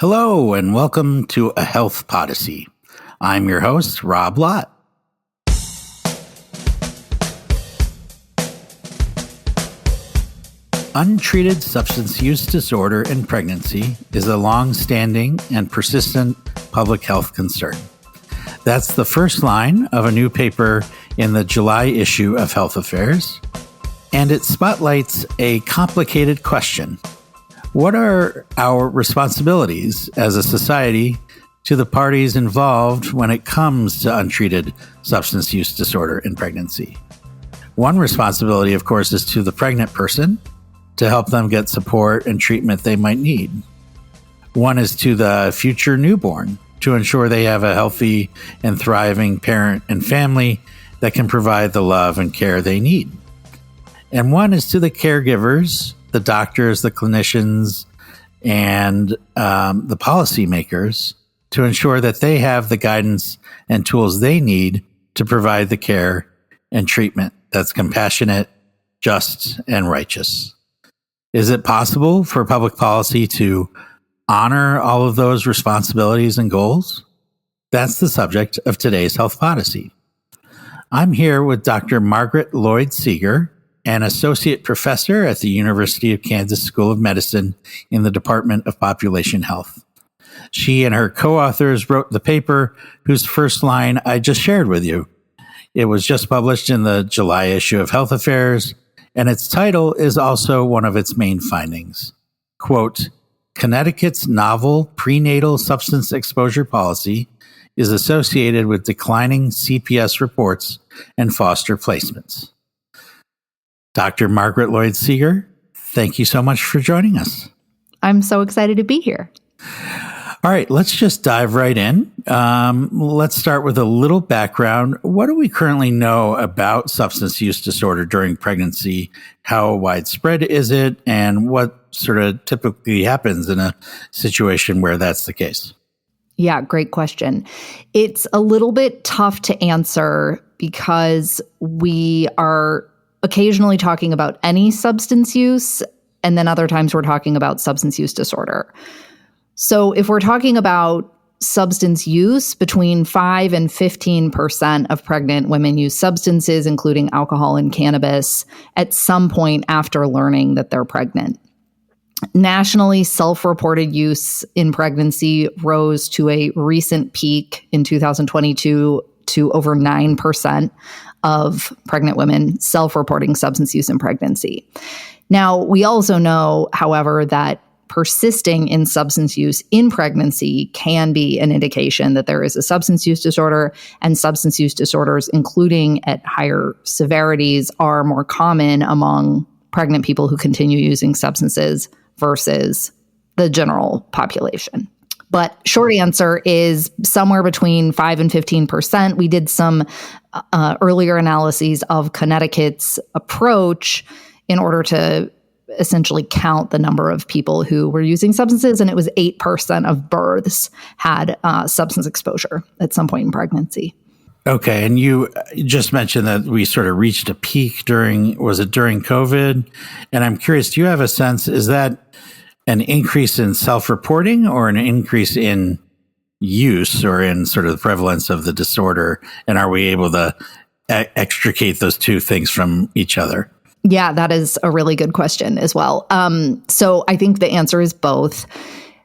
Hello, and welcome to a Health Podyssey. I'm your host, Rob Lott. Untreated substance use disorder in pregnancy is a long-standing and persistent public health concern. That's the first line of a new paper in the July issue of Health Affairs, and it spotlights a complicated question. What are our responsibilities as a society to the parties involved when it comes to untreated substance use disorder in pregnancy? One responsibility, of course, is to the pregnant person to help them get support and treatment they might need. One is to the future newborn to ensure they have a healthy and thriving parent and family that can provide the love and care they need. And one is to the caregivers, the doctors, the clinicians, and the policymakers to ensure that they have the guidance and tools they need to provide the care and treatment that's compassionate, just, and righteous. Is it possible for public policy to honor all of those responsibilities and goals? That's the subject of today's Health Podyssey. I'm here with Dr. Margaret Lloyd-Seeger, an associate professor at the University of Kansas School of Medicine in the Department of Population Health. She and her co-authors wrote the paper whose first line I just shared with you. It was just published in the July issue of Health Affairs, and its title is also one of its main findings. Quote, Connecticut's novel prenatal substance exposure policy is associated with declining CPS reports and foster placements. Dr. Margaret Lloyd-Seeger, thank you so much for joining us. I'm so excited to be here. All right, let's just dive right in. Let's start with a little background. What do we currently know about substance use disorder during pregnancy? How widespread is it? And what sort of typically happens in a situation where that's the case? Yeah, great question. It's a little bit tough to answer because we are occasionally talking about any substance use, and then other times we're talking about substance use disorder. So if we're talking about substance use, between 5 and 15% of pregnant women use substances, including alcohol and cannabis, at some point after learning that they're pregnant. Nationally, self-reported use in pregnancy rose to a recent peak in 2022 to over 9% of pregnant women self-reporting substance use in pregnancy. Now, we also know, however, that persisting in substance use in pregnancy can be an indication that there is a substance use disorder, and substance use disorders, including at higher severities, are more common among pregnant people who continue using substances versus the general population. But short answer is somewhere between 5 and 15%. We did some earlier analyses of Connecticut's approach in order to essentially count the number of people who were using substances, and it was 8% of births had substance exposure at some point in pregnancy. Okay, and you just mentioned that we sort of reached a peak during COVID? And I'm curious, do you have a sense, is that an increase in self-reporting or an increase in use or in sort of the prevalence of the disorder? And are we able to extricate those two things from each other? Yeah, that is a really good question as well. So I think the answer is both.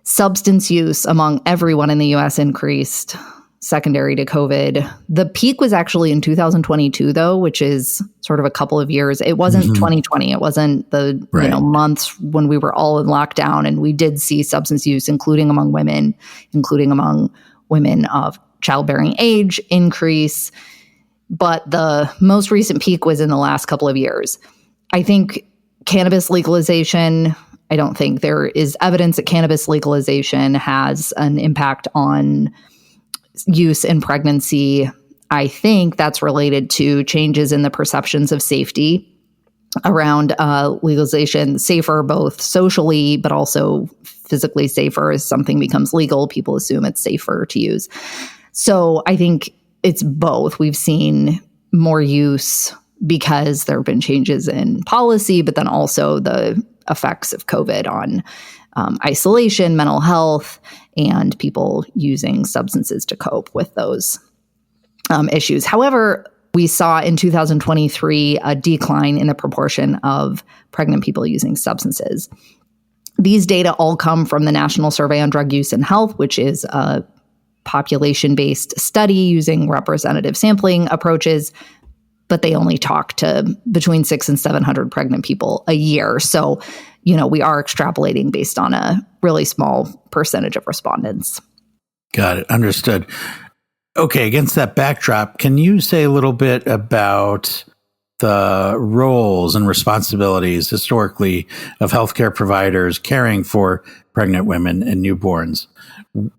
Substance use among everyone in the U.S. increased secondary to COVID. The peak was actually in 2022, though, which is sort of a couple of years. It wasn't 2020. It wasn't the months when we were all in lockdown, and we did see substance use, including among women of childbearing age, increase. But the most recent peak was in the last couple of years. I think cannabis legalization, I don't think there is evidence that cannabis legalization has an impact on use in pregnancy. I think that's related to changes in the perceptions of safety around legalization, safer both socially, but also physically safer. As something becomes legal, people assume it's safer to use. So I think it's both. We've seen more use because there have been changes in policy, but then also the effects of COVID on isolation, mental health, and people using substances to cope with those issues. However, we saw in 2023 a decline in the proportion of pregnant people using substances. These data all come from the National Survey on Drug Use and Health, which is a population-based study using representative sampling approaches, but they only talk to between 600 and 700 pregnant people a year. So, we are extrapolating based on a really small percentage of respondents. Got it. Understood. Okay, against that backdrop, can you say a little bit about the roles and responsibilities historically of healthcare providers caring for pregnant women and newborns,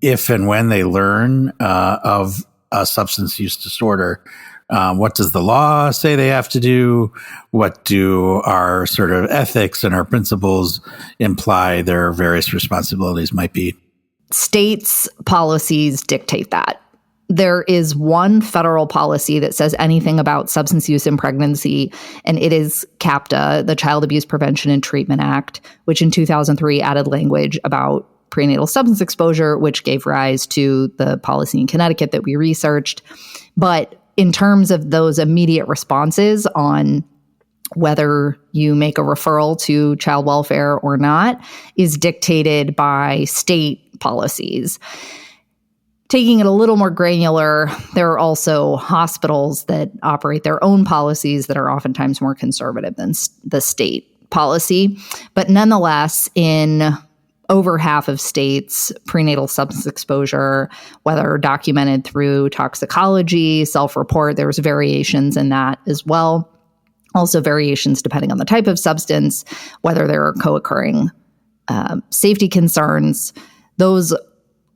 if and when they learn of a substance use disorder? What does the law say they have to do? What do our sort of ethics and our principles imply their various responsibilities might be? States' policies dictate that. There is one federal policy that says anything about substance use in pregnancy, and it is CAPTA, the Child Abuse Prevention and Treatment Act, which in 2003 added language about prenatal substance exposure, which gave rise to the policy in Connecticut that we researched. But in terms of those immediate responses on whether you make a referral to child welfare or not is dictated by state policies. Taking it a little more granular, there are also hospitals that operate their own policies that are oftentimes more conservative than the state policy. But nonetheless, in over half of states, prenatal substance exposure, whether documented through toxicology, self-report, there's variations in that as well. Also variations depending on the type of substance, whether there are co-occurring safety concerns. Those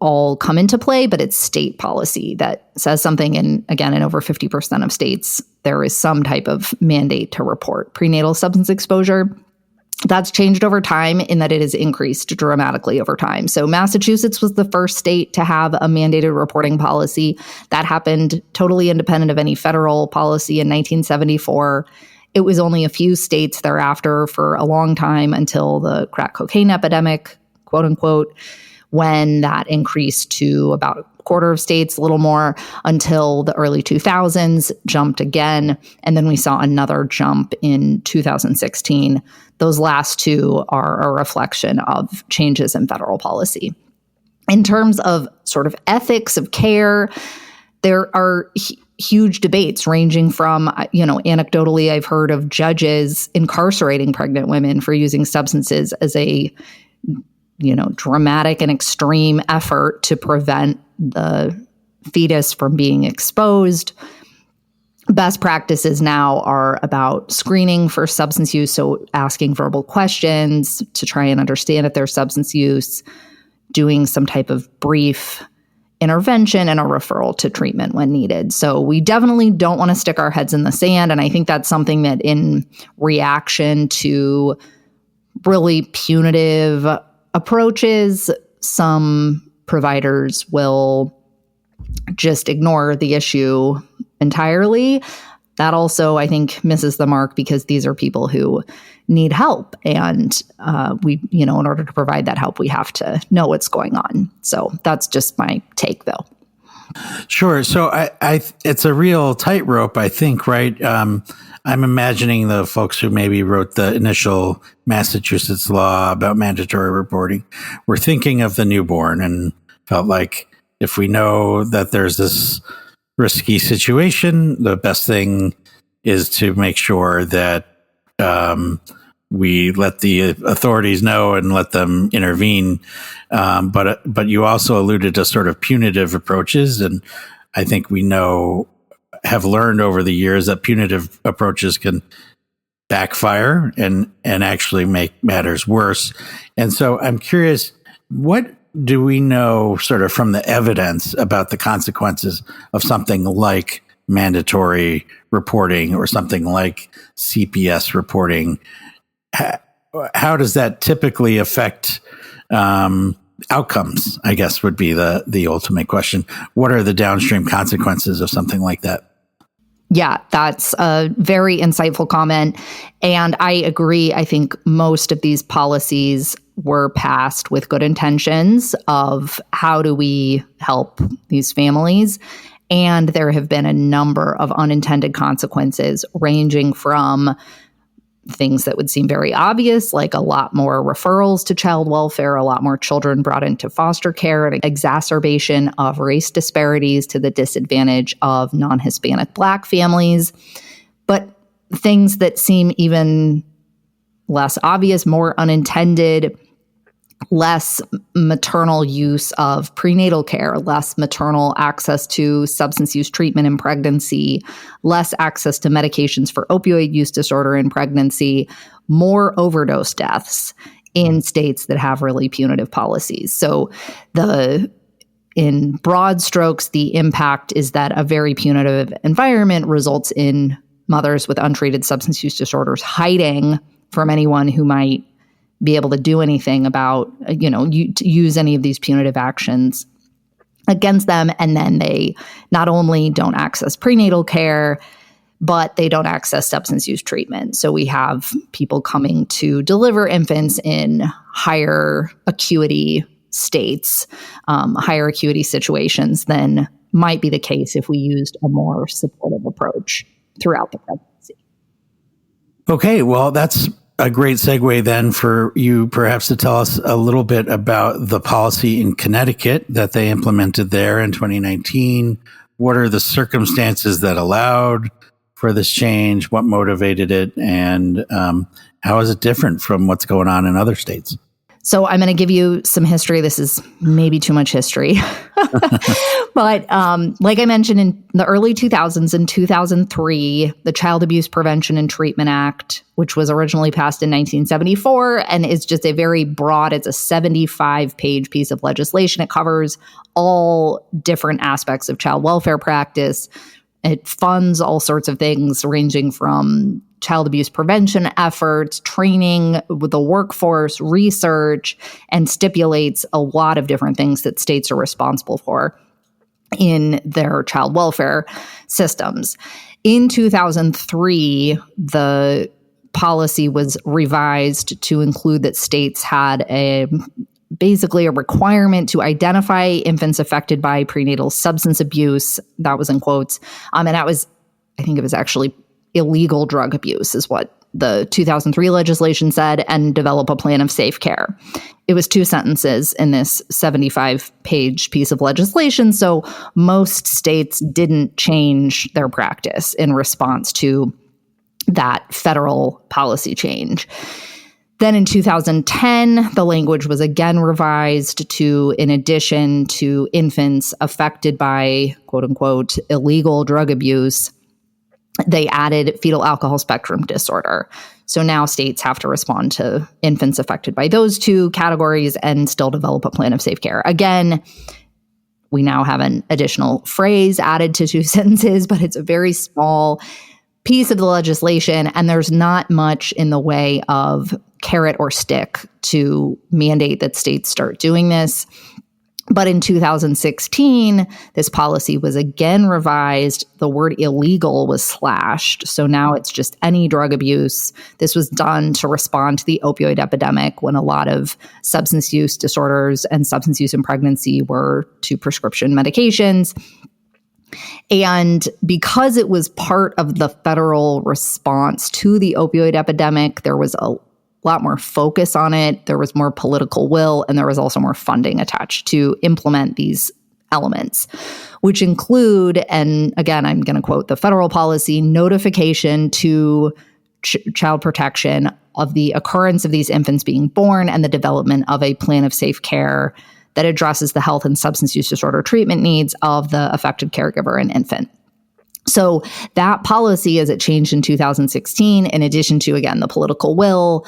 all come into play, but it's state policy that says something. And again, in over 50% of states, there is some type of mandate to report prenatal substance exposure. That's changed over time in that it has increased dramatically over time. So Massachusetts was the first state to have a mandated reporting policy. That happened totally independent of any federal policy in 1974. It was only a few states thereafter for a long time until the crack cocaine epidemic, quote unquote, when that increased to about a quarter of states, a little more, until the early 2000s, jumped again. And then we saw another jump in 2016. Those last two are a reflection of changes in federal policy. In terms of sort of ethics of care, there are huge debates ranging from, anecdotally, I've heard of judges incarcerating pregnant women for using substances as a dramatic and extreme effort to prevent the fetus from being exposed. Best practices now are about screening for substance use, so asking verbal questions to try and understand if there's substance use, doing some type of brief intervention, and a referral to treatment when needed. So we definitely don't want to stick our heads in the sand, and I think that's something that in reaction to really punitive approaches, some providers will just ignore the issue entirely. That also, I think, misses the mark because these are people who need help. And in order to provide that help, we have to know what's going on. So that's just my take, though. Sure. So it's a real tightrope, I think, right? I'm imagining the folks who maybe wrote the initial Massachusetts law about mandatory reporting were thinking of the newborn and felt like if we know that there's this risky situation, the best thing is to make sure that we let the authorities know and let them intervene. But you also alluded to sort of punitive approaches, and I think we have learned over the years that punitive approaches can backfire and actually make matters worse. And so I'm curious, what do we know sort of from the evidence about the consequences of something like mandatory reporting or something like CPS reporting? How does that typically affect outcomes, I guess, would be the ultimate question. What are the downstream consequences of something like that? Yeah, that's a very insightful comment. And I agree. I think most of these policies were passed with good intentions of how do we help these families. And there have been a number of unintended consequences ranging from things that would seem very obvious, like a lot more referrals to child welfare, a lot more children brought into foster care, an exacerbation of race disparities to the disadvantage of non-Hispanic Black families. But things that seem even less obvious, more unintended, less maternal use of prenatal care, less maternal access to substance use treatment in pregnancy, less access to medications for opioid use disorder in pregnancy, more overdose deaths in states that have really punitive policies. So in broad strokes, the impact is that a very punitive environment results in mothers with untreated substance use disorders hiding from anyone who might be able to do anything about, use any of these punitive actions against them. And then they not only don't access prenatal care, but they don't access substance use treatment. So we have people coming to deliver infants in higher acuity states, higher acuity situations than might be the case if we used a more supportive approach throughout the pregnancy. Okay, well, that's a great segue then for you perhaps to tell us a little bit about the policy in Connecticut that they implemented there in 2019. What are the circumstances that allowed for this change? What motivated it? And how is it different from what's going on in other states? So I'm going to give you some history. This is maybe too much history. But like I mentioned, in the early 2000s, in 2003, the Child Abuse Prevention and Treatment Act, which was originally passed in 1974 and is just a very broad, it's a 75-page piece of legislation. It covers all different aspects of child welfare practice. It funds all sorts of things ranging from child abuse prevention efforts, training with the workforce, research, and stipulates a lot of different things that states are responsible for in their child welfare systems. In 2003, the policy was revised to include that states had basically a requirement to identify infants affected by prenatal substance abuse. That was in quotes. And that was, I think it was actually illegal drug abuse is what the 2003 legislation said, and develop a plan of safe care. It was 2 sentences in this 75-page piece of legislation. So most states didn't change their practice in response to that federal policy change. Then in 2010, the language was again revised to, in addition to infants affected by, quote unquote, illegal drug abuse, they added fetal alcohol spectrum disorder. So now states have to respond to infants affected by those two categories and still develop a plan of safe care. Again, we now have an additional phrase added to 2 sentences, but it's a very small piece of the legislation, and there's not much in the way of carrot or stick to mandate that states start doing this. But in 2016, this policy was again revised. The word illegal was slashed. So now it's just any drug abuse. This was done to respond to the opioid epidemic when a lot of substance use disorders and substance use in pregnancy were to prescription medications. And because it was part of the federal response to the opioid epidemic, there was a lot more focus on it. There was more political will, and there was also more funding attached to implement these elements, which include, and again, I'm going to quote the federal policy, notification to child protection of the occurrence of these infants being born and the development of a plan of safe care that addresses the health and substance use disorder treatment needs of the affected caregiver and infant. So that policy, as it changed in 2016, in addition to, again, the political will,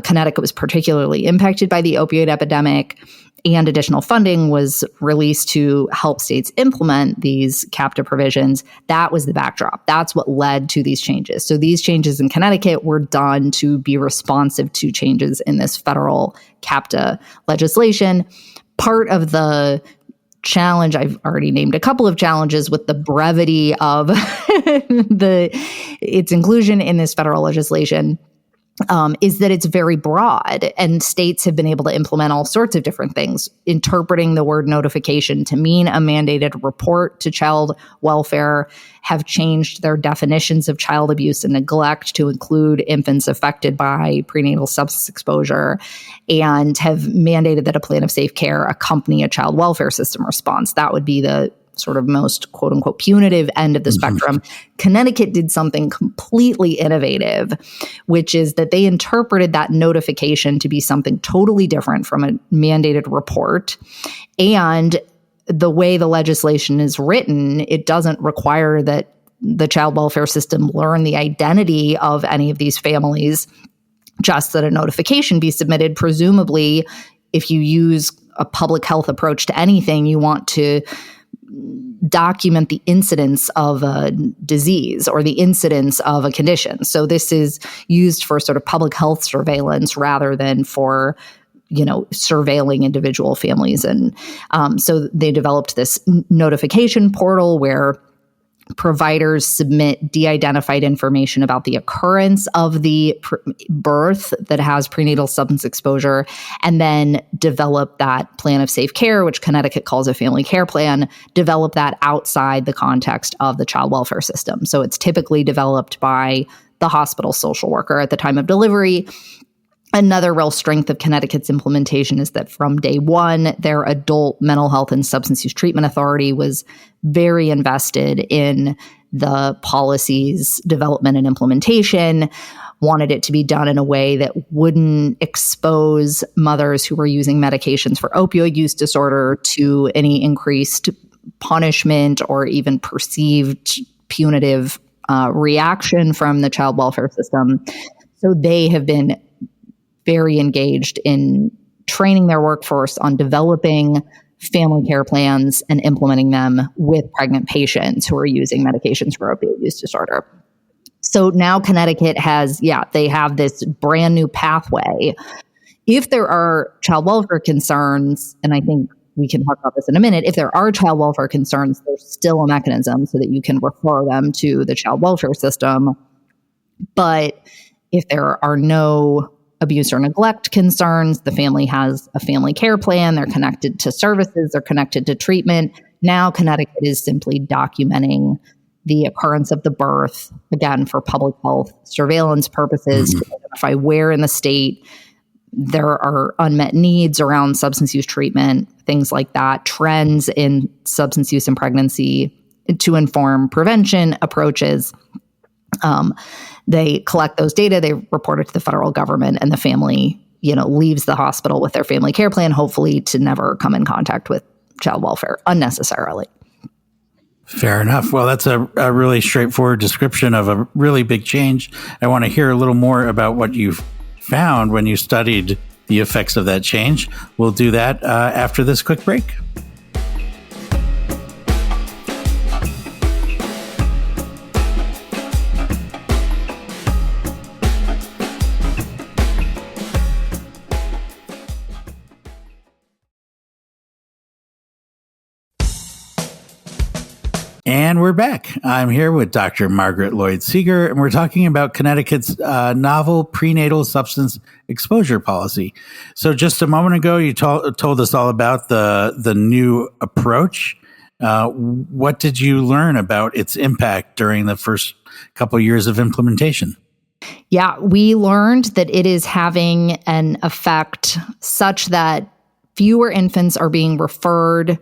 Connecticut was particularly impacted by the opioid epidemic, and additional funding was released to help states implement these CAPTA provisions. That was the backdrop. That's what led to these changes. So these changes in Connecticut were done to be responsive to changes in this federal CAPTA legislation. Part of the challenge, I've already named a couple of challenges with the brevity of its inclusion in this federal legislation, is that it's very broad, and states have been able to implement all sorts of different things, interpreting the word notification to mean a mandated report to child welfare, have changed their definitions of child abuse and neglect to include infants affected by prenatal substance exposure, and have mandated that a plan of safe care accompany a child welfare system response. That would be the sort of most quote unquote punitive end of the spectrum. Connecticut did something completely innovative, which is that they interpreted that notification to be something totally different from a mandated report. And the way the legislation is written, it doesn't require that the child welfare system learn the identity of any of these families, just that a notification be submitted. Presumably, if you use a public health approach to anything, you want to document the incidence of a disease or the incidence of a condition. So this is used for sort of public health surveillance rather than for, surveilling individual families. And so they developed this notification portal where providers submit de-identified information about the occurrence of the birth that has prenatal substance exposure, and then develop that plan of safe care, which Connecticut calls a family care plan, develop that outside the context of the child welfare system. So it's typically developed by the hospital social worker at the time of delivery. Another real strength of Connecticut's implementation is that from day one, their adult mental health and substance use treatment authority was very invested in the policy's development and implementation, wanted it to be done in a way that wouldn't expose mothers who were using medications for opioid use disorder to any increased punishment or even perceived punitive reaction from the child welfare system. So they have been very engaged in training their workforce on developing family care plans and implementing them with pregnant patients who are using medications for opioid use disorder. So now Connecticut has, they have this brand new pathway. If there are child welfare concerns, and I think we can talk about this in a minute, if there are child welfare concerns, there's still a mechanism so that you can refer them to the child welfare system. But if there are no abuse or neglect concerns, the family has a family care plan, they're connected to services, they're connected to treatment. Now Connecticut is simply documenting the occurrence of the birth, again, for public health surveillance purposes, to identify where in the state there are unmet needs around substance use treatment, things like that, trends in substance use and pregnancy to inform prevention approaches. They collect those data, they report it to the federal government, and the family, leaves the hospital with their family care plan, hopefully to never come in contact with child welfare unnecessarily. Fair enough. Well, that's a really straightforward description of a really big change. I want to hear a little more about what you found when you studied the effects of that change. We'll do that after this quick break. And we're back. I'm here with Dr. Margaret Lloyd-Seeger, and we're talking about Connecticut's novel prenatal substance exposure policy. So just a moment ago, you told us all about the new approach. What did you learn about its impact during the first couple of years of implementation? Yeah, we learned that it is having an effect such that fewer infants are being referred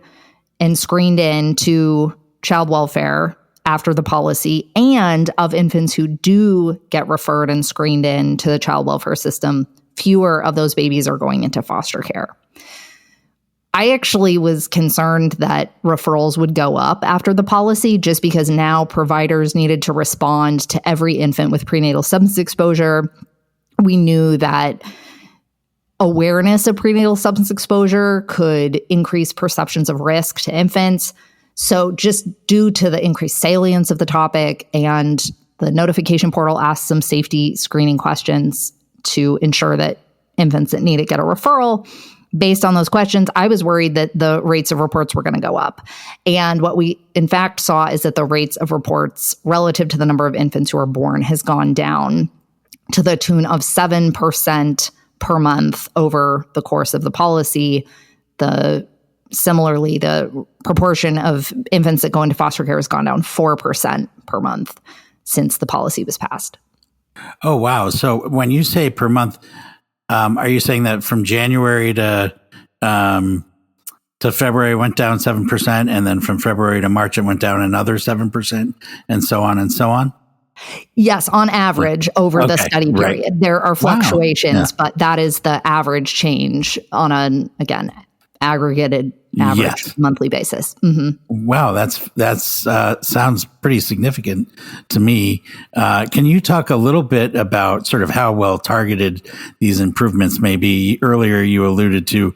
and screened in to child welfare after the policy, and of infants who do get referred and screened in to the child welfare system, fewer of those babies are going into foster care. I actually was concerned that referrals would go up after the policy, just because now providers needed to respond to every infant with prenatal substance exposure. We knew that awareness of prenatal substance exposure could increase perceptions of risk to infants. So just due to the increased salience of the topic, and the notification portal asks some safety screening questions to ensure that infants that need it get a referral. Based on those questions, I was worried that the rates of reports were going to go up. And what we in fact saw is that the rates of reports relative to the number of infants who are born has gone down. to the tune of 7% per month over the course of the policy. Similarly, the proportion of infants that go into foster care has gone down 4% per month since the policy was passed. Oh, wow. So when you say per month, are you saying that from January to February went down 7%, and then from February to March it went down another 7%, and so on and so on? Yes, on average over the study period. Right. There are fluctuations, but that is the average change on an, again, aggregated average monthly basis. Mm-hmm. Wow, that's sounds pretty significant to me. Can you talk a little bit about sort of how well targeted these improvements may be? Earlier, you alluded to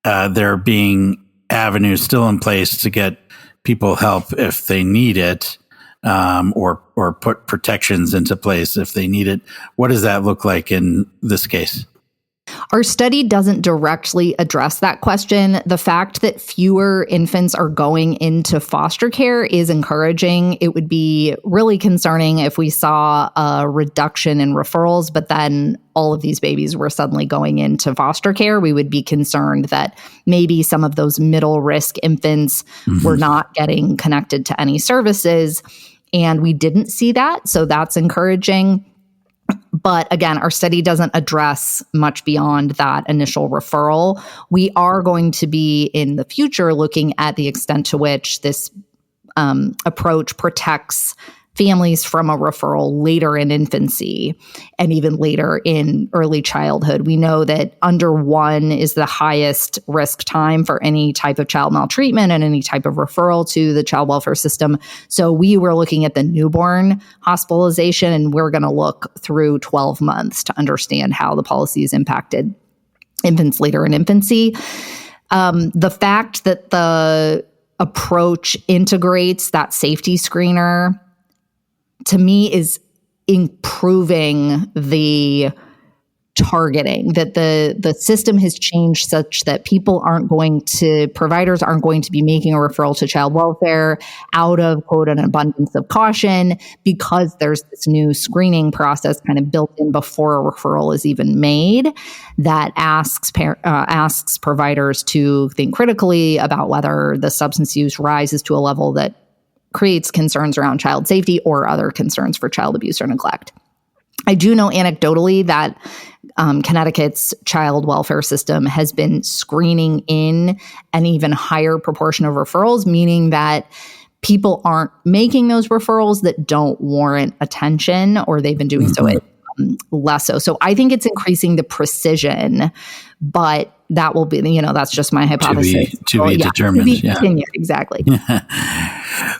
there being avenues still in place to get people help if they need it, or put protections into place if they need it. What does that look like in this case? Our study doesn't directly address that question. The fact that fewer infants are going into foster care is encouraging. It would be really concerning if we saw a reduction in referrals, but then all of these babies were suddenly going into foster care. We would be concerned that maybe some of those middle risk infants were not getting connected to any services, and we didn't see that. So that's encouraging. But again, our study doesn't address much beyond that initial referral. We are going to be in the future looking at the extent to which this approach protects families from a referral later in infancy and even later in early childhood. We know that under 1 is the highest risk time for any type of child maltreatment and any type of referral to the child welfare system. So we were looking at the newborn hospitalization, and we're going to look through 12 months to understand how the policy has impacted infants later in infancy. The fact that the approach integrates that safety screener, to me, is improving the targeting, that the system has changed such that providers aren't going to be making a referral to child welfare out of, quote, an abundance of caution, because there's this new screening process kind of built in before a referral is even made that asks providers to think critically about whether the substance use rises to a level that creates concerns around child safety or other concerns for child abuse or neglect. I do know anecdotally that Connecticut's child welfare system has been screening in an even higher proportion of referrals, meaning that people aren't making those referrals that don't warrant attention, or they've been doing so less so. So I think it's increasing the precision, but that will be, that's just my hypothesis. To be determined. To be continued, exactly.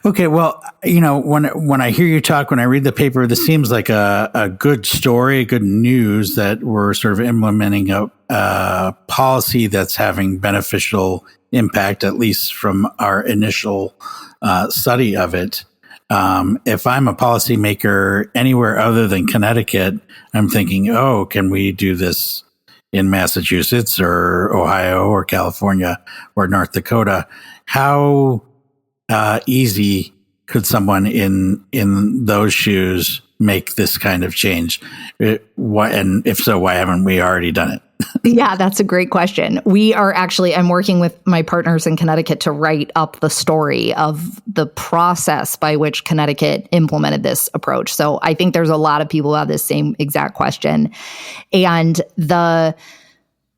Okay, well, when I hear you talk, when I read the paper, this seems like a good story, good news that we're sort of implementing a policy that's having beneficial impact, at least from our initial study of it. If I'm a policymaker anywhere other than Connecticut, I'm thinking, can we do this in Massachusetts or Ohio or California or North Dakota? How easy could someone in those shoes make this kind of change? And if so, why haven't we already done it? Yeah, that's a great question. I'm working with my partners in Connecticut to write up the story of the process by which Connecticut implemented this approach. So I think there's a lot of people who have this same exact question. And the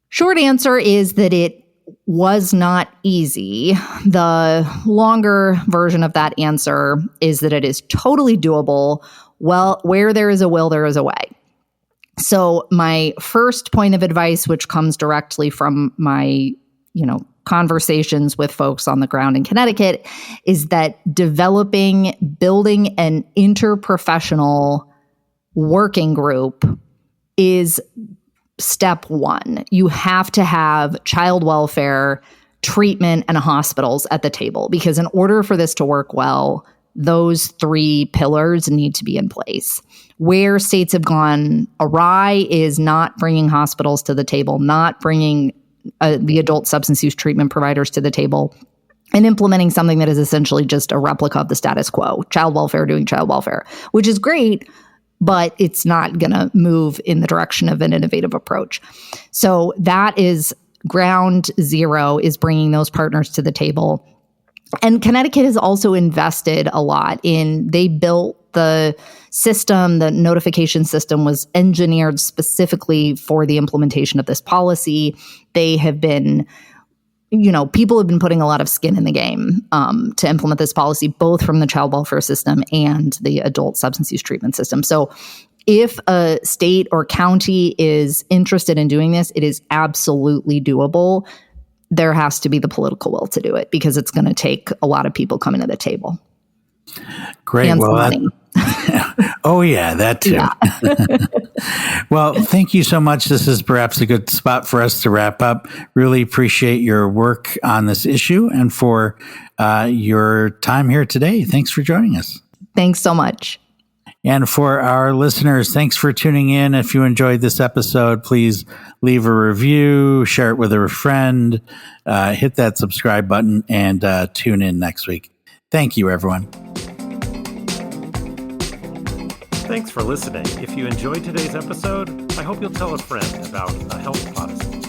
short answer is that it was not easy. The longer version of that answer is that it is totally doable. Well, where there is a will, there is a way. So my first point of advice, which comes directly from my, conversations with folks on the ground in Connecticut, is that building an interprofessional working group is step one. You have to have child welfare, treatment, and hospitals at the table, because in order for this to work well, those 3 pillars need to be in place. Where states have gone awry is not bringing hospitals to the table, not bringing the adult substance use treatment providers to the table, and implementing something that is essentially just a replica of the status quo, child welfare doing child welfare, which is great, but it's not going to move in the direction of an innovative approach. So that is ground zero, is bringing those partners to the table. And Connecticut has also invested a lot they built the system, the notification system was engineered specifically for the implementation of this policy. They have been, people have been putting a lot of skin in the game to implement this policy, both from the child welfare system and the adult substance use treatment system. So if a state or county is interested in doing this, it is absolutely doable. There has to be the political will to do it because it's going to take a lot of people coming to the table. Great. And some money. Oh, yeah, that too. Yeah. Well, thank you so much. This is perhaps a good spot for us to wrap up. Really appreciate your work on this issue and for your time here today. Thanks for joining us. Thanks so much. And for our listeners, thanks for tuning in. If you enjoyed this episode, please leave a review, share it with a friend, hit that subscribe button, and tune in next week. Thank you, everyone. Thanks for listening. If you enjoyed today's episode, I hope you'll tell a friend about the Health Podyssey.